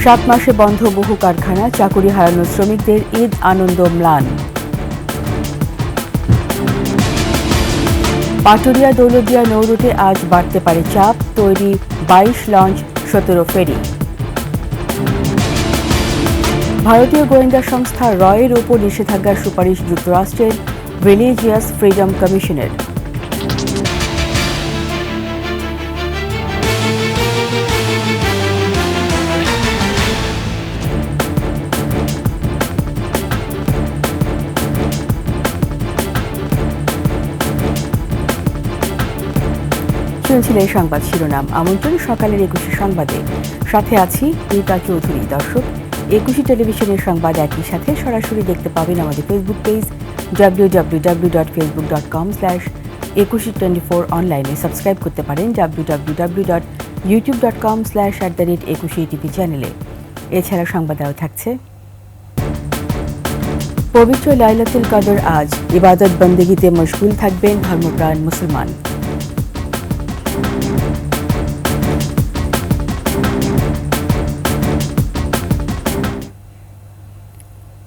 7 মাসে বন্ধ বহু কারখানা, চাকুরি হারানো শ্রমিকদের ঈদ আনন্দ ম্লান। পাটুরিয়া দৌলতদিয়া নৌরুটে আজ বাড়তে পারে চাপ, তৈরি 22 লঞ্চ, 17 ফেরি। ভারতীয় গোয়েন্দা সংস্থা রয়ের ওপর নিষেধাজ্ঞার সুপারিশ যুক্তরাষ্ট্রের রিলিজিয়াস ফ্রিডম কমিশনের। শুনছিলেন সংবাদ শিরোনাম। আমন্ত্রণ সকালের 21 সংবাদে, সাথে আছি রীতা চৌধুরী। দর্শক, 21 টেলিভিশনের সংবাদ একই সাথে সরাসরি দেখতে পাবেন আমাদের ফেসবুক পেজ www.facebook.com/2124 অনলাইনে সাবস্ক্রাইব করতে পারেন www.youtube.com/@21etv চ্যানেলে। এছাড়া সংবাদ আরও থাকছে। পবিত্র লাইলাতুল কদর আজ, ইবাদত বন্দেগীতে মশগুল থাকবেন ধর্মপ্রাণ মুসলমান।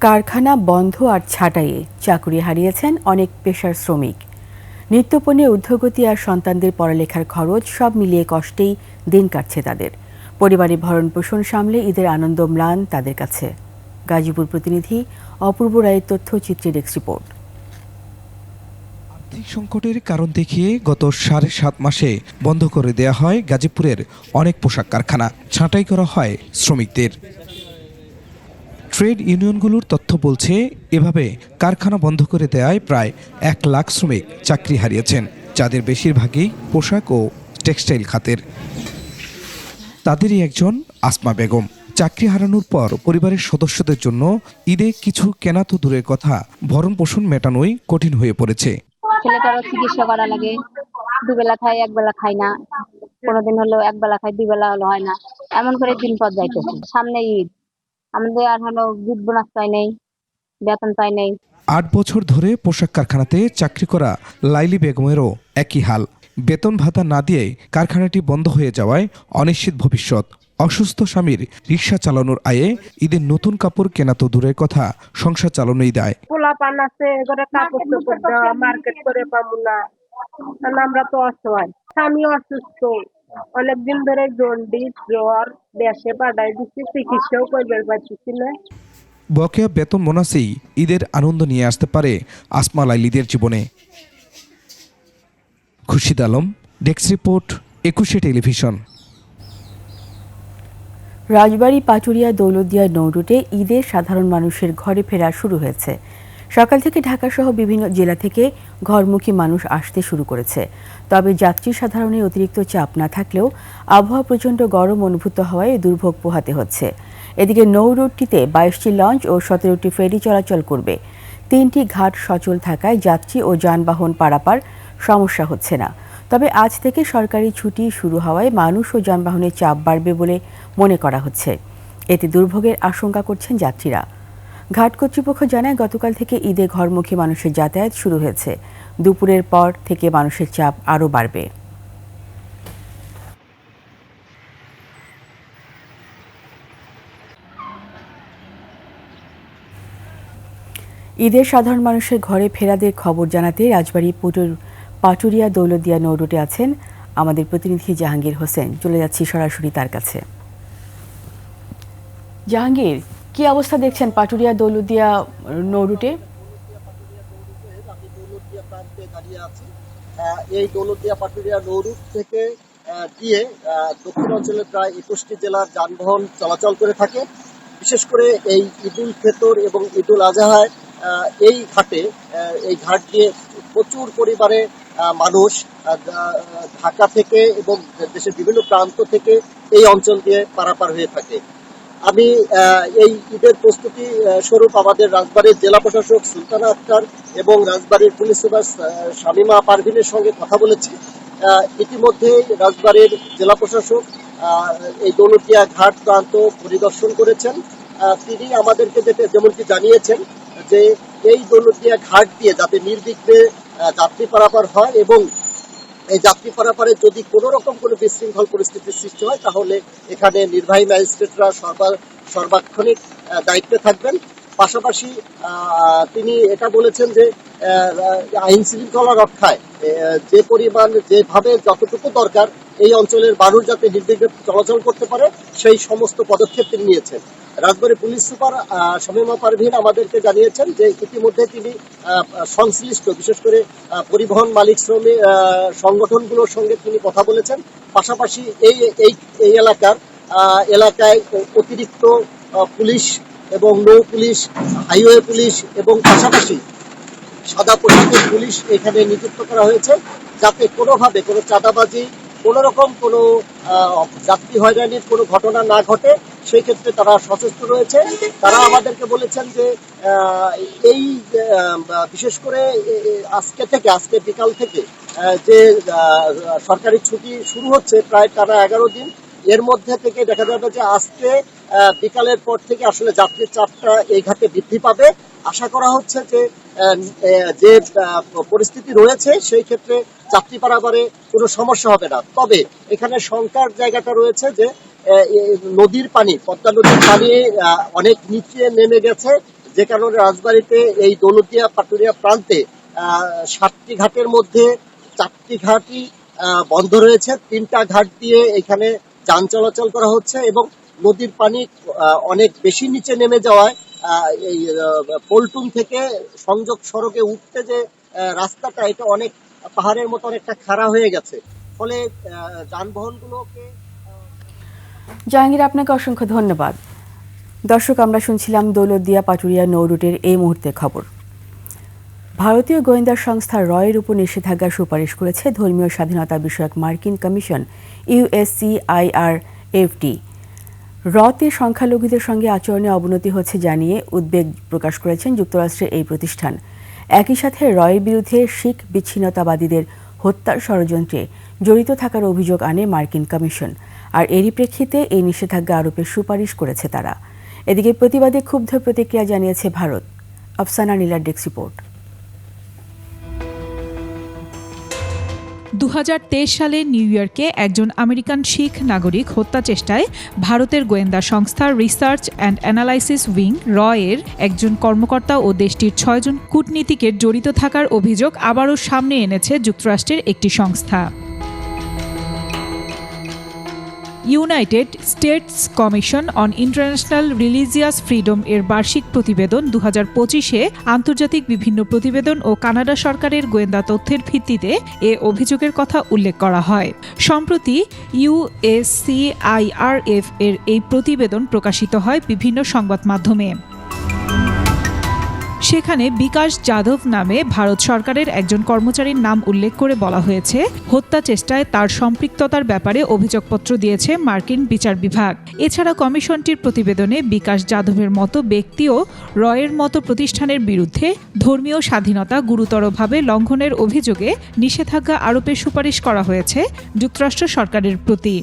কারখানা বন্ধ আর ছাঁটাইয়ে চাকুরি হারিয়েছেন অনেক পেশার শ্রমিক। নিত্যপণ্যে ঊর্ধ্বগতি আর সন্তানদের পড়ালেখার খরচ সব মিলিয়ে কষ্টেই দিন কাটছে তাদের। পরিবারের ভরণ পোষণ সামলে ঈদের আনন্দ ম্লান তাদের কাছে। গাজীপুর প্রতিনিধি অপূর্ব রায়ের তথ্যচিত্রে ডেস্ক রিপোর্ট। আর্থিক সংকটের কারণ দেখিয়ে গত 7.5 মাসে বন্ধ করে দেয়া হয় গাজীপুরের অনেক পোশাক কারখানা, ছাঁটাই করা হয় শ্রমিকদের। ট্রেড ইউনিয়নগুলোর তথ্য বলছে, এভাবে কারখানা বন্ধ করে দেয়ায় প্রায় 1 লাখ শ্রমিক চাকরি হারিয়েছেন, যাদের বেশিরভাগই পোশাক ও টেক্সটাইল খাতের। তাদেরই একজন আসমা বেগম। চাকরি হারানোর পর পরিবারের সদস্যদের জন্য ঈদে কিছু কেনা তো দূরের কথা, ভরণ পোষণ মেটানোই কঠিন হয়ে পড়েছে। ছেলেটারও চিকিৎসা করা লাগে, দুবেলা খাই একবেলা খাই না, কোনোদিন হলো একবেলা খাই দুবেলা হলো হয় না, এমন করে দিন পথ যাইতেছে। সামনে ঈদ, আমাদের আর হলো ঈদ বোনাস পাই নেই, বেতন পাই নেই। 8 বছর ধরে পোশাক কারখানাতে চাকরি করা লাইলি বেগমেরও একই হাল। বেতন ভাতা না দিয়ে কারখানাটি বন্ধ হয়ে যাওয়ায় অনিশ্চিত ভবিষ্যৎ। অসুস্থ স্বামীর রিক্সা চালানোর আয়ে ঈদের নতুন কাপড় কেনা তো দূরের কথা, সংসার চালানোই দায়। পোলা পান আছে, কাপড় চোপড় দেওয়া, মার্কেট করে পাবো না, আমরা তো অসহায়। স্বামী অসুস্থ, অনেকদিন ধরে জন্ডিস জ্বর, দেশে পাঠাই দিচ্ছি, চিকিৎসাও করবে পারছি না। বকেয়া বেতন বোনাসেই ঈদের আনন্দ নিয়ে আসতে পারে আসমা লাইলিদের জীবনে। Khurshid Alam, desk report, 21 television. Rajbari Paturia Daulatdia নৌরুটে ঈদে সাধারণ মানুষের ঘরে ফেরা শুরু হয়েছে। সকাল থেকে ঢাকাসহ বিভিন্ন জেলা থেকে ঘরমুখী মানুষ আসতে শুরু করেছে। তবে যাত্রী সাধারণের অতিরিক্ত চাপ না থাকলেও আবহাওয়া প্রচণ্ড গরম অনুভূত হওয়ায় দুর্ভোগ পোহাতে হচ্ছে। এদিকে নৌরুটটিতে 22টি লঞ্চ ও 17টি ফেরি চলাচল করবে। 3টি ঘাট সচল থাকায় যাত্রী ও যানবাহন পারাপার সমস্যা হচ্ছে না। তবে আজ থেকে সরকারি ছুটি শুরু হওয়ায় মানুষ ও যানবাহনের চাপ বাড়বে বলে মনে করা হচ্ছে। এতে দুর্ভোগের আশঙ্কা করছেন যাত্রীরা। ঘাট কর্তৃপক্ষ জানায়, গতকাল থেকে ঈদে ঘরমুখী মানুষের যাতায়াত শুরু হয়েছে। দুপুরের পর থেকে মানুষের চাপ আরও বাড়বে। ঈদের সাধারণ মানুষের ঘরে ফেরাদের খবর জানাতে রাজবাড়ী পাটুরিয়া দৌলতদিয়া নৌরুটে আছেন আমাদের প্রতিনিধি জাহাঙ্গীর হোসেন। চলে যাচ্ছি সরাসরি তার কাছে। জাহাঙ্গীর, কি অবস্থা দেখছেন পাটুরিয়া দৌলতদিয়া নৌরুটে? এই দৌলতদিয়া পাটুরিয়া নৌরুট থেকে গিয়ে দক্ষিণাঞ্চলের প্রায় 21টি জেলার যানবাহন চলাচল করে থাকে। বিশেষ করে এই ঈদুল ফিতর এবং ঈদুল আজহায় এই ঘাট দিয়ে প্রচুর পরিমাণে মানুষ ঢাকা থেকে এবং দেশের বিভিন্ন প্রান্ত থেকে এই অঞ্চল দিয়ে পারাপার হয়ে থাকে। আমি এই ঈদের প্রস্তুতি স্বরূপ আমাদের রাজবাড়ীর জেলা প্রশাসক সুলতানা আক্তার এবং রাজবাড়ীর পুলিশ সুপার শামিমা পারভিনের সঙ্গে কথা বলেছি। ইতিমধ্যে রাজবাড়ীর জেলা প্রশাসক এই দৌলতদিয়া ঘাট প্রান্ত পরিদর্শন করেছেন। তিনি আমাদেরকে যেমনটি জানিয়েছেন যে এই দৌলতদিয়া ঘাট দিয়ে যাতে নির্বিঘ্নে যাত্রী পারাপার হয় এবং এই যাত্রী পারাপারে যদি কোনো রকম কোনো বিশৃঙ্খল পরিস্থিতির সৃষ্টি হয় তাহলে এখানে নির্বাহী ম্যাজিস্ট্রেটরা সর্বাক্ষণিক দায়িত্বে থাকবেন। পাশাপাশি তিনি এটা বলেছেন যে আইন শৃঙ্খলা রক্ষায় যে পরিমাণ যেভাবে যতটুকু দরকার এই অঞ্চলের মানুষ যাতে নির্বিঘ্নে চলাচল করতে পারে সেই সমস্ত পদক্ষেপ তিনি নিয়েছেন। রাজবাড়ী পুলিশ সুপার শামীমা পারভীন আমাদেরকে জানিয়েছেন যে ইতিমধ্যে তিনি সংশ্লিষ্ট বিশেষ করে পরিবহন মালিক শ্রমিক সংগঠনগুলোর সঙ্গে তিনি কথা বলেছেন। পাশাপাশি এই এলাকায় অতিরিক্ত পুলিশ এবং নৌ পুলিশ, হাইওয়ে পুলিশ এবং পাশাপাশি সাদা পোশাকের পুলিশ এখানে নিযুক্ত করা হয়েছে যাতে কোনোভাবে কোনো চাঁদাবাজি কোনো রকম কোনো যাত্রী হয়রানির কোনো ঘটনা না ঘটে সেই ক্ষেত্রে তারা সচেষ্ট রয়েছে। তারা আমাদেরকে বলেছেন যে এই বিশেষ করে আজকে বিকাল থেকে যে সরকারি ছুটি শুরু হচ্ছে প্রায় টানা 11 দিন, এর মধ্যে থেকে দেখা যাবে যে আজকে বিকালের পর থেকে আসলে যাত্রীর চাপটা এই ঘাটে বৃদ্ধি পাবে। আশা করা হচ্ছে যে পরিস্থিতি রয়েছে সেই ক্ষেত্রে যাত্রী পারাপারে কোনো সমস্যা হবে না। তবে এখানে শঙ্কার জায়গাটা রয়েছে যে নদীর পানি, পদ্মা নদীর পানি অনেক নিচে নেমে গেছে, যে কারণে রাজবাড়ীতে এই দৌলতদিয়া পাটুরিয়া প্রান্তে 7টি ঘাটের মধ্যে 4টি ঘাটই বন্ধ রয়েছে। 3টা ঘাট দিয়ে এখানে যান চলাচল করা হচ্ছে এবং নদীর পানি অনেক বেশি নিচে নেমে যাওয়ায় এই পল্টন থেকে সংযোগ সড়কে উঠতে যে রাস্তাটা এটা অনেক পাহাড়ের মতো অনেকটা খাড়া হয়ে গেছে, ফলে যানবাহনগুলোকে। জাহাঙ্গীর, আপনাকে অসংখ্য ধন্যবাদ। দর্শক, আমরা শুনছিলাম দৌলতদিয়া পাটুরিয়া নৌ রুটের এই মুহূর্তের খবর। ভারতীয় গোয়েন্দা সংস্থা রয়ের উপর নিষেধাজ্ঞার সুপারিশ করেছে ধর্মীয় স্বাধীনতা বিষয়ক মার্কিন কমিশন USCIRFT। রতে সংখ্যালঘুদের সঙ্গে আচরণে অবনতি হচ্ছে জানিয়ে উদ্বেগ প্রকাশ করেছেন যুক্তরাষ্ট্রের এই প্রতিষ্ঠান। একই সাথে রয়ের বিরুদ্ধে শিখ বিচ্ছিন্নতাবাদীদের হত্যার ষড়যন্ত্রে জড়িত থাকার অভিযোগ আনে মার্কিন কমিশন। আর এরই প্রেক্ষিতে এই নিষেধাজ্ঞা আরোপের সুপারিশ করেছে তারা। এদিকে প্রতিবাদে ক্ষুব্ধ প্রতিক্রিয়া জানিয়েছে ভারত। আফসানা নীলার ডেস্ক রিপোর্ট। 2023 সালে নিউ ইয়র্কে একজন আমেরিকান শিখ নাগরিক হত্যা চেষ্টায় ভারতের গোয়েন্দা সংস্থা রিসার্চ অ্যান্ড অ্যানালাইসিস উইং রয়ের একজন কর্মকর্তা ও দেশটির 6 জন কূটনীতিকের জড়িত থাকার অভিযোগ আবারও সামনে এনেছে যুক্তরাষ্ট্রের একটি সংস্থা। United states commission on international religious freedom এর বার্ষিক প্রতিবেদন 2025-এ আন্তর্জাতিক বিভিন্ন প্রতিবেদন ও কানাডা সরকারের গোয়েন্দা তথ্যের ভিত্তিতে এ অভিযোগের কথা উল্লেখ করা হয়। সম্প্রতি USCIRF এর এই প্রতিবেদন প্রকাশিত হয় বিভিন্ন সংবাদ মাধ্যমে। সেখানে বিকাশ যাদব নামে ভারত সরকারের একজন কর্মচারীর নাম উল্লেখ করে বলা হয়েছে, হত্যা চেষ্টায় তার সম্পৃক্ততার ব্যাপারে অভিযোগপত্র দিয়েছে মার্কিন বিচার বিভাগ। এছাড়া কমিশনটির প্রতিবেদনে বিকাশ যাদবের মতো ব্যক্তিও রয়ের মতো প্রতিষ্ঠানের বিরুদ্ধে ধর্মীয় স্বাধীনতা গুরুতরভাবে লঙ্ঘনের অভিযোগে নিষেধাজ্ঞা আরোপের সুপারিশ করা হয়েছে যুক্তরাষ্ট্র সরকারের প্রতি।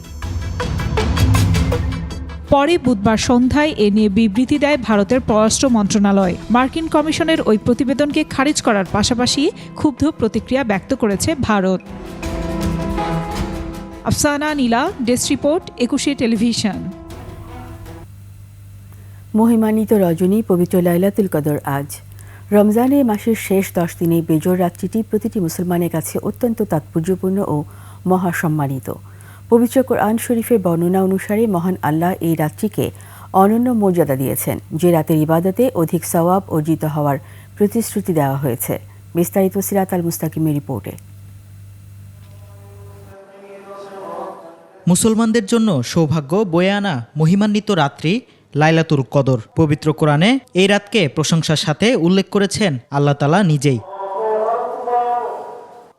পরে বুধবার সন্ধ্যায় এ নিয়ে বিবৃতি দেয় ভারতের পররাষ্ট্র মন্ত্রণালয়। মার্কিন কমিশনের ওই প্রতিবেদনকে খারিজ করার পাশাপাশি ক্ষুব্ধ প্রতিক্রিয়া ব্যক্ত করেছে ভারত। আফসানা নীলা, ডেস্ক রিপোর্ট, 21 টেলিভিশন। মহিমান্বিত রজনী পবিত্র লাইলাতুল কদর আজ। রমজানের মাসের শেষ 10 দিনে বেজর রাত্রিটি প্রতিটি মুসলমানের কাছে অত্যন্ত তাৎপর্যপূর্ণ ও মহাসম্মানিত। পবিত্র কোরআন শরীফের বর্ণনা অনুসারে মহান আল্লাহ এই রাত্রিকে অনন্য মর্যাদা দিয়েছেন, যে রাতের ইবাদতে অধিক সওয়াব অর্জিত হওয়ার প্রতিশ্রুতি দেওয়া হয়েছে। বিস্তারিত সিরাত আল মুস্তাকিমের রিপোর্টে। মুসলমানদের জন্য সৌভাগ্য বয়ে আনা মহিমান্বিত রাত্রি লাইলাতুল কদর। পবিত্র কোরআনে এই রাতকে প্রশংসার সাথে উল্লেখ করেছেন আল্লাহ তাআলা নিজেই।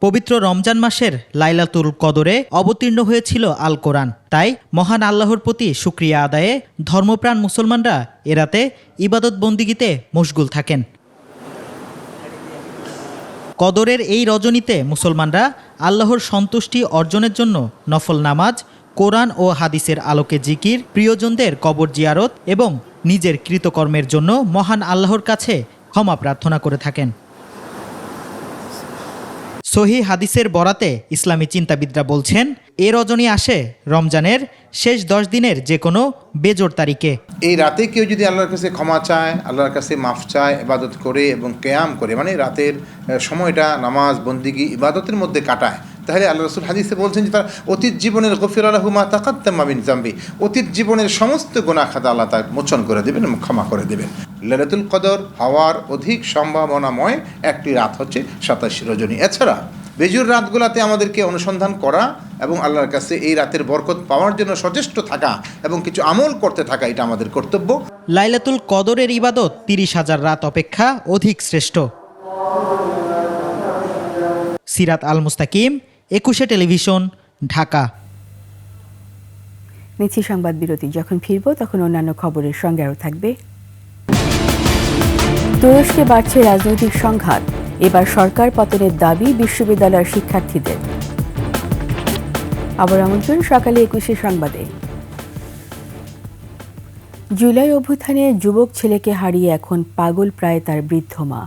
পবিত্র রমজান মাসের লাইলাতুল কদরে অবতীর্ণ হয়েছিল আল কোরআন। তাই মহান আল্লাহর প্রতি শুকরিয়া আদায়ে ধর্মপ্রাণ মুসলমানরা এ রাতে ইবাদত বন্দিগিতে মশগুল থাকেন। কদরের এই রজনীতে মুসলমানরা আল্লাহর সন্তুষ্টি অর্জনের জন্য নফল নামাজ, কোরআন ও হাদিসের আলোকে জিকির, প্রিয়জনদের কবর জিয়ারত এবং নিজের কৃতকর্মের জন্য মহান আল্লাহর কাছে ক্ষমা প্রার্থনা করে থাকেন। সহিহ হাদিসের বরাতে ইসলামী চিন্তাবিদরা বলছেন এ রজনী আসে রমজানের শেষ 10 দিনের যে কোনো বেজোড় তারিখে। এই রাতে কেউ যদি আল্লাহর কাছে ক্ষমা চায়, আল্লাহর কাছে মাফ চায়, ইবাদত করে এবং কিয়াম করে, মানে রাতের সময়টা নামাজ বন্দিগি ইবাদতের মধ্যে কাটায়, তাহলে আল্লাহ রাসূল হাদিসে বলছেন যে তার অতীত জীবনের গফিরা লাহু মা তাকাদ্দামা মিন যামবি, অতীত জীবনের সমস্ত গুনাহ খাতা আল্লাহ তাকে মোচন করে দেবেন এবং ক্ষমা করে দেবেন। লাইলাতুল কদর হওয়ার অধিক সম্ভাবনাময় একটি রাত হচ্ছে 27 রজনী। এছাড়া বেজুর রাতগুলোতে আমাদেরকে অনুসন্ধান করা এবং আল্লাহর কাছে এই রাতের বরকত পাওয়ার জন্য সচেষ্ট থাকা এবং কিছু আমল করতে থাকা, এটা আমাদের কর্তব্য। লাইলাতুল কদরের ইবাদত 30,000 রাত অপেক্ষা অধিক শ্রেষ্ঠ। সিরাত আল মুস্তাকিম, 21 টেলিভিশন, ঢাকা। নিচ্ছি সংবাদ বিরতি। যখন ফিরবো তখন অন্যান্য খবরের সঙ্গে আরও থাকবে। তুরস্কে বাড়ছে রাজনৈতিক সংঘাত, এবার সরকার পতনের দাবি বিশ্ববিদ্যালয়ের শিক্ষার্থীদের। আবার আমন্ত্রণ সকালে 21 সংবাদে। জুলাই অভ্যুত্থানে যুবক ছেলেকে হারিয়ে এখন পাগল প্রায় তার বৃদ্ধ মা,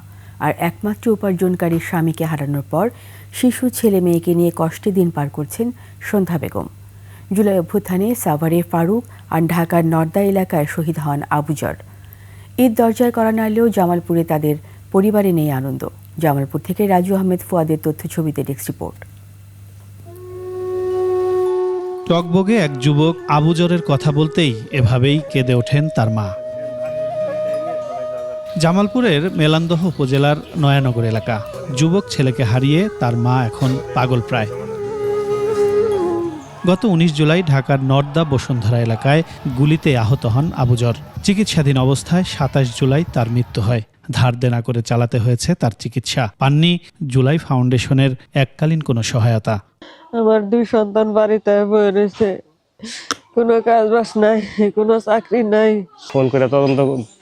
আর একমাত্র উপার্জনকারী স্বামীকে হারানোর পর শিশু ছেলে মেয়েকে নিয়ে কষ্টে দিন পার করছেন সন্ধ্যা বেগম। জুলাই অভ্যুত্থানে সাভারে ফারুক আর ঢাকার নর্দা এলাকায় শহীদ হন আবুজর। ঈদ দরজায় করা নাড়লেও জামালপুরে তাদের পরিবারে নেই আনন্দ। জামালপুর থেকে রাজু আহমেদ ফুয়াদের তথ্য ছবিতে ডেস্ক রিপোর্ট। টকবগে এক যুবক আবুজরের কথা বলতেই এভাবেই কেঁদে ওঠেন তার মা। জামালপুরের মেলান্দহ উপজেলার নয়ানগর এলাকা। যুবক ছেলেকে হারিয়ে তার মা এখন পাগল প্রায়। গত 19 জুলাই ঢাকার নর্দা বসুন্ধরা এলাকায় গুলিতে আহত হন আবুজর। চিকিৎসাধীন অবস্থায় 27 জুলাই তার মৃত্যু হয়। ধার দেনা করে চালাতে হয়েছে তার চিকিৎসা। পাননি জুলাই ফাউন্ডেশনের এককালীন কোনো সহায়তা। আমার 2 সন্তান বাড়িতে বয়ে রয়েছে, কোনো কাজ বাস নাই, কোনো চাকরি নাই। ফোন করে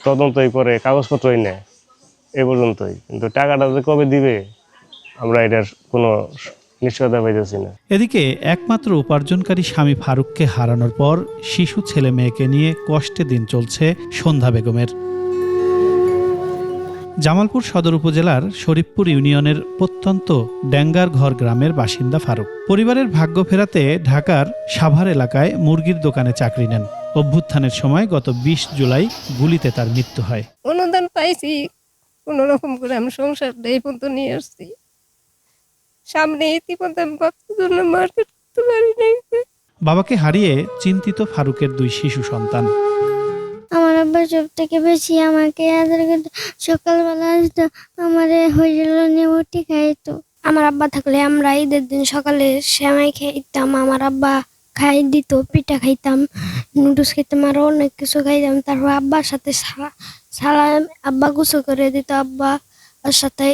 তদন্তই করে কাগজপত্রই নেয় এ পর্যন্তই, কিন্তু টাকাটা যে কবে দিবে আমরা এটার কোনো নিশ্চয়তা পাইতেছি না। এদিকে একমাত্র উপার্জনকারী স্বামী ফারুককে হারানোর পর শিশু ছেলে মেয়েকে নিয়ে কষ্টে দিন চলছে সন্ধ্যা বেগমের। জামালপুর সদর উপজেলার শরীফপুর ইউনিয়নের প্রত্যন্ত ড্যাঙ্গারঘর গ্রামের বাসিন্দা ফারুক পরিবারের ভাগ্য ফেরাতে ঢাকার সাভার এলাকায় মুরগির দোকানে চাকরি নেন। অভ্যুত্থানের সময় গত 20 জুলাই গুলিতে তার মৃত্যু হয়। অনুদান পাইছি, কোন রকম করে আমি সংসারটা এই পর্যন্ত নিয়ে আসছি। সামনে ইতিমধ্যে আমি বাচ্চার জন্য মার্কেট করতে পারি নাই। বাবাকে হারিয়ে চিন্তিত ফারুকের 2 শিশু সন্তান। আমার আব্বা সব থেকে বেশি আমাকে সকালবেলা আসতো, আমার হইল নিয়ে উঠে খাইতো। আমার আব্বা থাকলে আমরা ঈদের দিন সকালে সেমাই খাইতাম, আমার আব্বা খাই দিত, পিঠা খাইতাম, নুডলস খাইতাম, আরো অনেক কিছু খাইতাম। তারপর আব্বার সাথে সালাম আব্বা গোসল করে দিত, আব্বা সাথে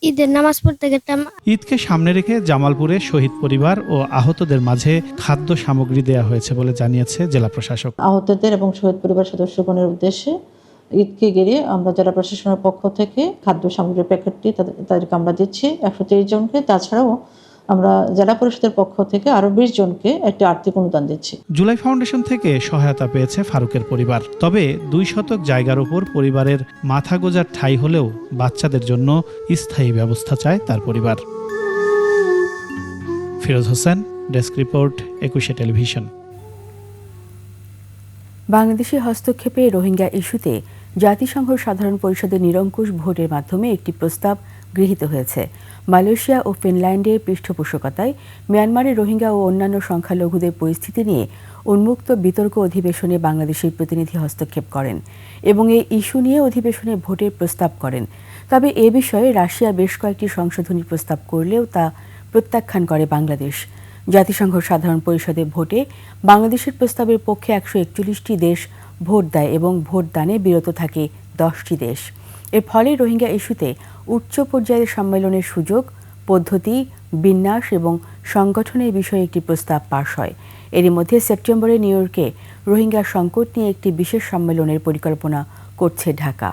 ঈদের নামাজ পড়তে গেতাম। ঈদকে সামনে রেখে জামালপুরে শহীদ পরিবার ও আহতদের মাঝে খাদ্য সামগ্রী দেয়া হয়েছে বলে জানিয়েছে জেলা প্রশাসক। আহতদের এবং শহীদ পরিবার সদস্যগণের উদ্দেশ্যে ঈদকে ঘিরে আমরা জেলা প্রশাসনের পক্ষ থেকে খাদ্য সামগ্রীর প্যাকেটটি তাদেরকে আমরা দিচ্ছি 130 জনকে। তাছাড়াও আমরা জেলা পরিষদের পক্ষ থেকে আরো 20 জনকে একটি আর্থিক অনুদান দিচ্ছি। জুলাই ফাউন্ডেশন থেকে সহায়তা পেয়েছে ফারুকের পরিবার। তবে 2 শতক জায়গার উপর পরিবারের মাথা গোঁজার ঠাঁই হলেও বাচ্চাদের জন্য স্থায়ী ব্যবস্থা চায় তার পরিবার। Firoz Hossain, desk report, 21 television. Bangladeshi হস্তক্ষেপে রোহিঙ্গা ইস্যুতে জাতিসংঘ সাধারণ পরিষদের নিরঙ্কুশ ভোটের মাধ্যমে একটি প্রস্তাব গৃহীত হয়েছে। মালয়েশিয়া ও ফিনল্যান্ডের পৃষ্ঠপোষকতায় মিয়ানমারের রোহিঙ্গা ও অন্যান্য সংখ্যালঘুদের পরিস্থিতি নিয়ে উন্মুক্ত বিতর্ক অধিবেশনে বাংলাদেশের প্রতিনিধি হস্তক্ষেপ করেন এবং এই ইস্যু নিয়ে অধিবেশনে ভোটের প্রস্তাব করেন। তবে এ বিষয়ে রাশিয়া বেশ কয়েকটি সংশোধনী প্রস্তাব করলেও তা প্রত্যাখ্যান করে বাংলাদেশ। জাতিসংঘ সাধারণ পরিষদের ভোটে বাংলাদেশের প্রস্তাবের পক্ষে 141টি দেশ ভোট দেয় এবং ভোটদানে বিরত থাকে 10টি দেশ। এর ফলে রোহিঙ্গা ইস্যুতে উচ্চ পর্যায়ের সম্মেলনের সুযোগ, পদ্ধতি, বিন্যাস এবং সংগঠনের বিষয়ে একটি প্রস্তাব পাশ হয়। এরই মধ্যে সেপ্টেম্বরে নিউ ইয়র্কে রোহিঙ্গা সংকট নিয়ে একটি বিশেষ সম্মেলনের পরিকল্পনা করছে ঢাকা।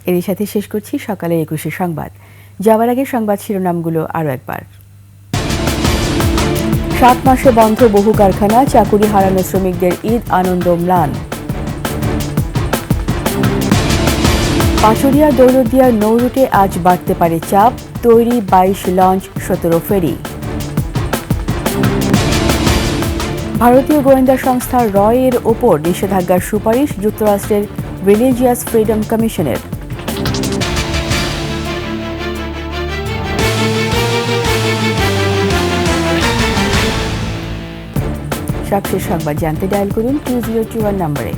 এর সাথে শেষ করছি সকালের 21 সংবাদ। যাওয়ার আগে সংবাদ শিরোনামগুলো আরও একবার। 7 মাসে বন্ধ বহু কারখানা, চাকুরি হারানো শ্রমিকদের ঈদ আনন্দ ম্লান। পাচুরিয়া দৌলতদিয়া নৌরুটে আজ বাড়তে পারে চাপ, তৈরি 22 লঞ্চ 17 ফেরি। ভারতীয় গোয়েন্দা সংস্থা রয়ের ওপর নিষেধাজ্ঞার সুপারিশ যুক্তরাষ্ট্রের রিলিজিয়াস ফ্রিডম কমিশনের। সবশেষ সংবাদ জানতে ডায়াল করুন 2021 নম্বরে,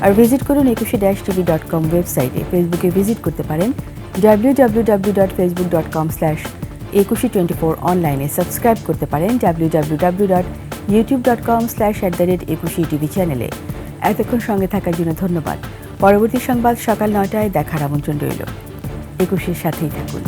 আর ভিজিট করুন eকুশে-tv.com ওয়েবসাইটে। ফেসবুকে ভিজিট করতে পারেন www.facebook.com/eকুশে24 অনলাইনে। সাবস্ক্রাইব করতে পারেন www.youtube.com/@eকুশে চ্যানেলে। এতক্ষণ সঙ্গে থাকার জন্য ধন্যবাদ। পরবর্তী সংবাদ সকাল 9টায় দেখার আমন্ত্রণ রইল। একুশের সাথেই থাকুন।